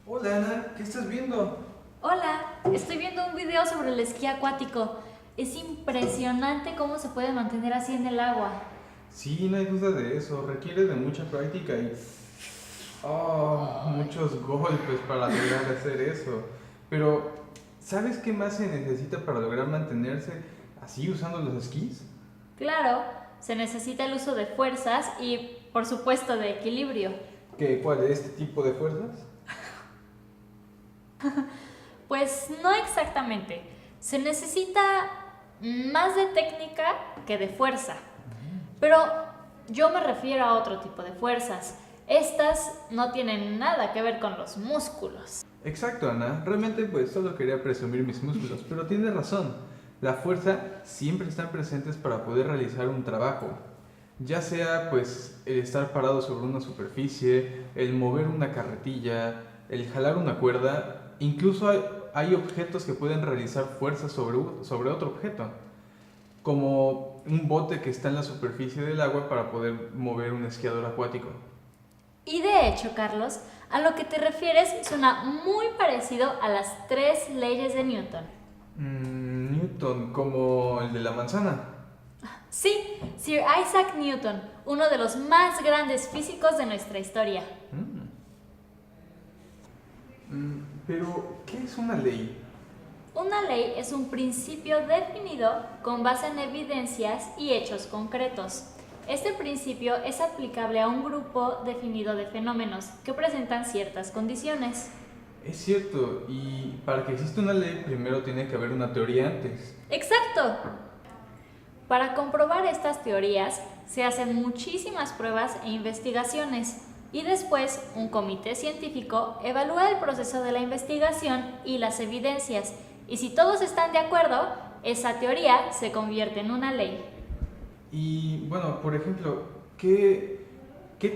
Hola Ana, ¿qué estás viendo? Hola, estoy viendo un video sobre el esquí acuático. Es impresionante cómo se puede mantener así en el agua. Sí, no hay duda de eso, requiere de mucha práctica y muchos golpes para lograr hacer eso. Pero, ¿sabes qué más se necesita para lograr mantenerse así usando los esquís? Claro, se necesita el uso de fuerzas y, por supuesto, de equilibrio. ¿Cuál es este tipo de fuerzas? Pues no exactamente. Se necesita más de técnica que de fuerza. Pero yo me refiero a otro tipo de fuerzas. Estas no tienen nada que ver con los músculos. Exacto, Ana. Realmente pues solo quería presumir mis músculos, pero tienes razón. La fuerza siempre están presentes para poder realizar un trabajo. Ya sea pues el estar parado sobre una superficie, el mover una carretilla, el jalar una cuerda, incluso hay objetos que pueden realizar fuerza sobre otro objeto, como un bote que está en la superficie del agua para poder mover un esquiador acuático. Y de hecho, Carlos, a lo que te refieres suena muy parecido a las tres leyes de Newton. Newton, como el de la manzana. Sí, Sir Isaac Newton, uno de los más grandes físicos de nuestra historia. Mm. Pero, ¿qué es una ley? Una ley es un principio definido con base en evidencias y hechos concretos. Este principio es aplicable a un grupo definido de fenómenos que presentan ciertas condiciones. Es cierto, y para que exista una ley primero tiene que haber una teoría antes. ¡Exacto! Para comprobar estas teorías se hacen muchísimas pruebas e investigaciones y después un comité científico evalúa el proceso de la investigación y las evidencias y si todos están de acuerdo, esa teoría se convierte en una ley. Y bueno, por ejemplo, ¿qué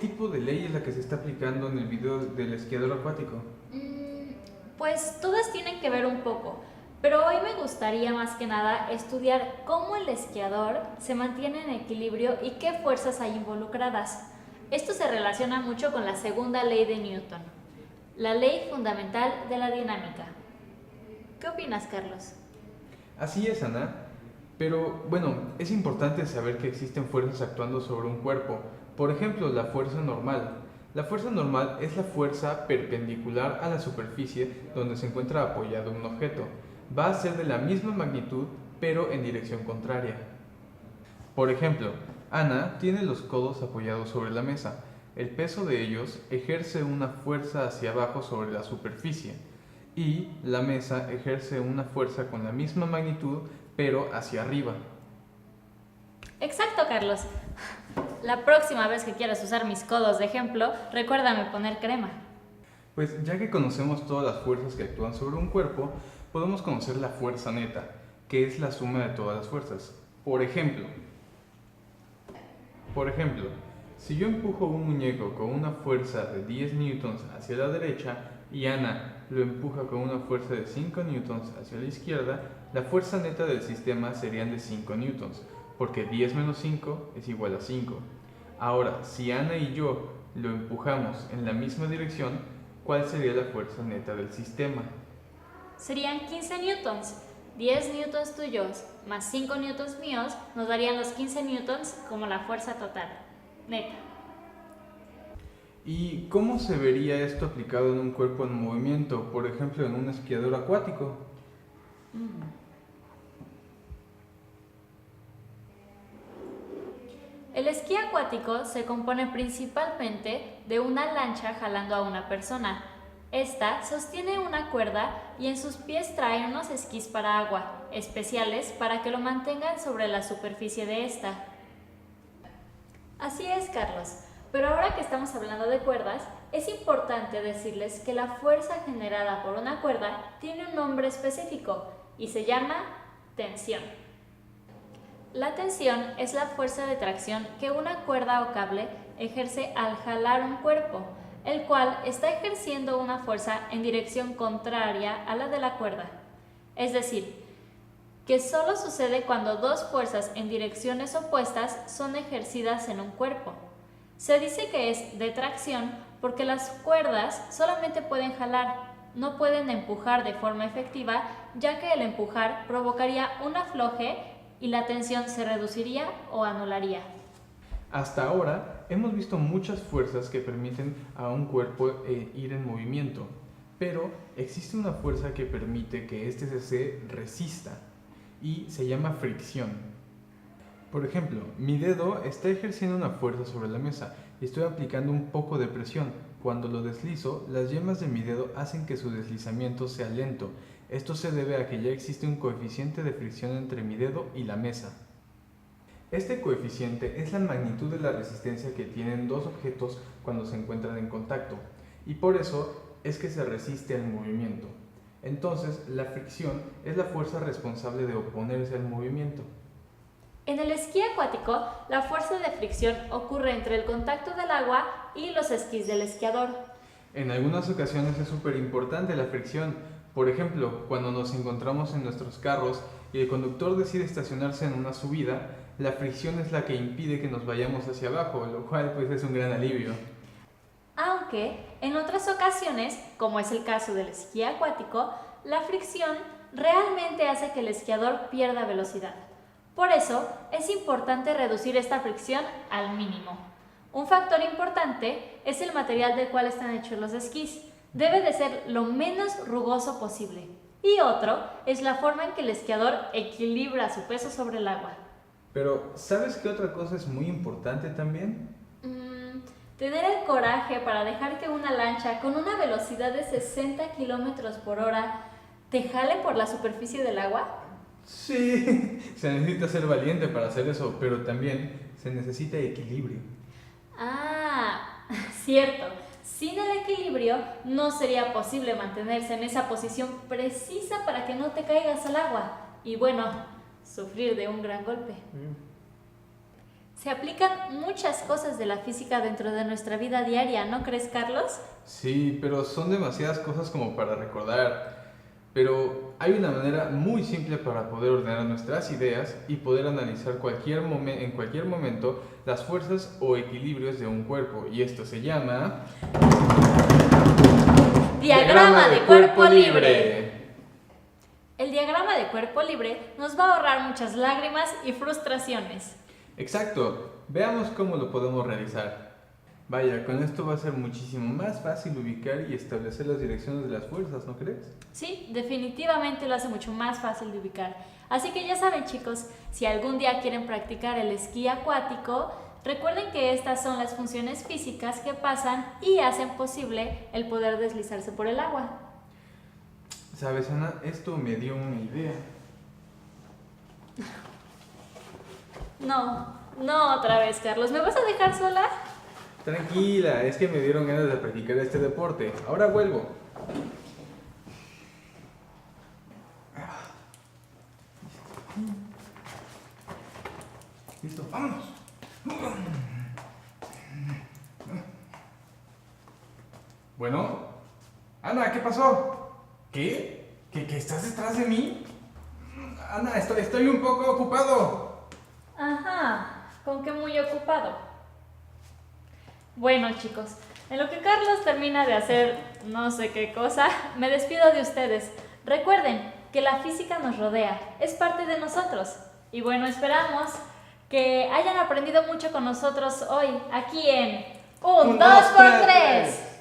tipo de ley es la que se está aplicando en el video del esquiador acuático? Pues todas tienen que ver un poco, pero hoy me gustaría más que nada estudiar cómo el esquiador se mantiene en equilibrio y qué fuerzas hay involucradas. Esto se relaciona mucho con la segunda ley de Newton, la ley fundamental de la dinámica. ¿Qué opinas, Carlos? Así es, Ana. Pero bueno, es importante saber que existen fuerzas actuando sobre un cuerpo. Por ejemplo, la fuerza normal. La fuerza normal es la fuerza perpendicular a la superficie donde se encuentra apoyado un objeto. Va a ser de la misma magnitud, pero en dirección contraria. Por ejemplo, Ana tiene los codos apoyados sobre la mesa. El peso de ellos ejerce una fuerza hacia abajo sobre la superficie y la mesa ejerce una fuerza con la misma magnitud pero hacia arriba. Exacto, Carlos. La próxima vez que quieras usar mis codos de ejemplo, recuérdame poner crema. Pues ya que conocemos todas las fuerzas que actúan sobre un cuerpo, podemos conocer la fuerza neta, que es la suma de todas las fuerzas. Por ejemplo, si yo empujo un muñeco con una fuerza de 10 newtons hacia la derecha y Ana lo empuja con una fuerza de 5 newtons hacia la izquierda, la fuerza neta del sistema serían de 5 newtons, porque 10 menos 5 es igual a 5. Ahora, si Ana y yo lo empujamos en la misma dirección, ¿cuál sería la fuerza neta del sistema? Serían 15 newtons. 10 newtons tuyos más 5 newtons míos nos darían los 15 newtons como la fuerza total. Neta. ¿Y cómo se vería esto aplicado en un cuerpo en movimiento, por ejemplo en un esquiador acuático? El esquí acuático se compone principalmente de una lancha jalando a una persona. Esta sostiene una cuerda y en sus pies trae unos esquís para agua, especiales para que lo mantengan sobre la superficie de esta. Así es, Carlos. Pero ahora que estamos hablando de cuerdas, es importante decirles que la fuerza generada por una cuerda tiene un nombre específico y se llama tensión. La tensión es la fuerza de tracción que una cuerda o cable ejerce al jalar un cuerpo, el cual está ejerciendo una fuerza en dirección contraria a la de la cuerda. Es decir, que solo sucede cuando dos fuerzas en direcciones opuestas son ejercidas en un cuerpo. Se dice que es de tracción porque las cuerdas solamente pueden jalar, no pueden empujar de forma efectiva, ya que el empujar provocaría un afloje y la tensión se reduciría o anularía. Hasta ahora hemos visto muchas fuerzas que permiten a un cuerpo ir en movimiento, pero existe una fuerza que permite que éste se resista y se llama fricción. Por ejemplo, mi dedo está ejerciendo una fuerza sobre la mesa y estoy aplicando un poco de presión. Cuando lo deslizo, las yemas de mi dedo hacen que su deslizamiento sea lento. Esto se debe a que ya existe un coeficiente de fricción entre mi dedo y la mesa. Este coeficiente es la magnitud de la resistencia que tienen dos objetos cuando se encuentran en contacto, y por eso es que se resiste al movimiento. Entonces, la fricción es la fuerza responsable de oponerse al movimiento. En el esquí acuático, la fuerza de fricción ocurre entre el contacto del agua y los esquís del esquiador. En algunas ocasiones es súper importante la fricción. Por ejemplo, cuando nos encontramos en nuestros carros y el conductor decide estacionarse en una subida, la fricción es la que impide que nos vayamos hacia abajo, lo cual pues es un gran alivio. Aunque en otras ocasiones, como es el caso del esquí acuático, la fricción realmente hace que el esquiador pierda velocidad. Por eso, es importante reducir esta fricción al mínimo. Un factor importante es el material del cual están hechos los esquís. Debe de ser lo menos rugoso posible. Y otro es la forma en que el esquiador equilibra su peso sobre el agua. Pero, ¿sabes qué otra cosa es muy importante también? Tener el coraje para dejar que una lancha con una velocidad de 60 km por hora te jale por la superficie del agua. Sí, se necesita ser valiente para hacer eso, pero también se necesita equilibrio. Ah, cierto. Sin el equilibrio no sería posible mantenerse en esa posición precisa para que no te caigas al agua y bueno, sufrir de un gran golpe. Se aplican muchas cosas de la física dentro de nuestra vida diaria, ¿no crees, Carlos? Sí, pero son demasiadas cosas como para recordar. Pero hay una manera muy simple para poder ordenar nuestras ideas y poder analizar en cualquier momento las fuerzas o equilibrios de un cuerpo. Y esto se llama... Diagrama de cuerpo libre. El diagrama de cuerpo libre nos va a ahorrar muchas lágrimas y frustraciones. Exacto. Veamos cómo lo podemos realizar. Vaya, con esto va a ser muchísimo más fácil ubicar y establecer las direcciones de las fuerzas, ¿no crees? Sí, definitivamente lo hace mucho más fácil de ubicar. Así que ya saben, chicos, si algún día quieren practicar el esquí acuático, recuerden que estas son las funciones físicas que pasan y hacen posible el poder deslizarse por el agua. ¿Sabes, Ana? Esto me dio una idea. No otra vez, Carlos. ¿Me vas a dejar sola? Tranquila, es que me dieron ganas de practicar este deporte. Ahora vuelvo. Listo, vámonos. Bueno, Ana, ¿qué pasó? ¿Qué? ¿Que estás detrás de mí? Ana, estoy un poco ocupado. Ajá, ¿con qué muy ocupado? Bueno, chicos, en lo que Carlos termina de hacer no sé qué cosa, me despido de ustedes. Recuerden que la física nos rodea, es parte de nosotros. Y bueno, esperamos que hayan aprendido mucho con nosotros hoy, aquí en Un 2x3.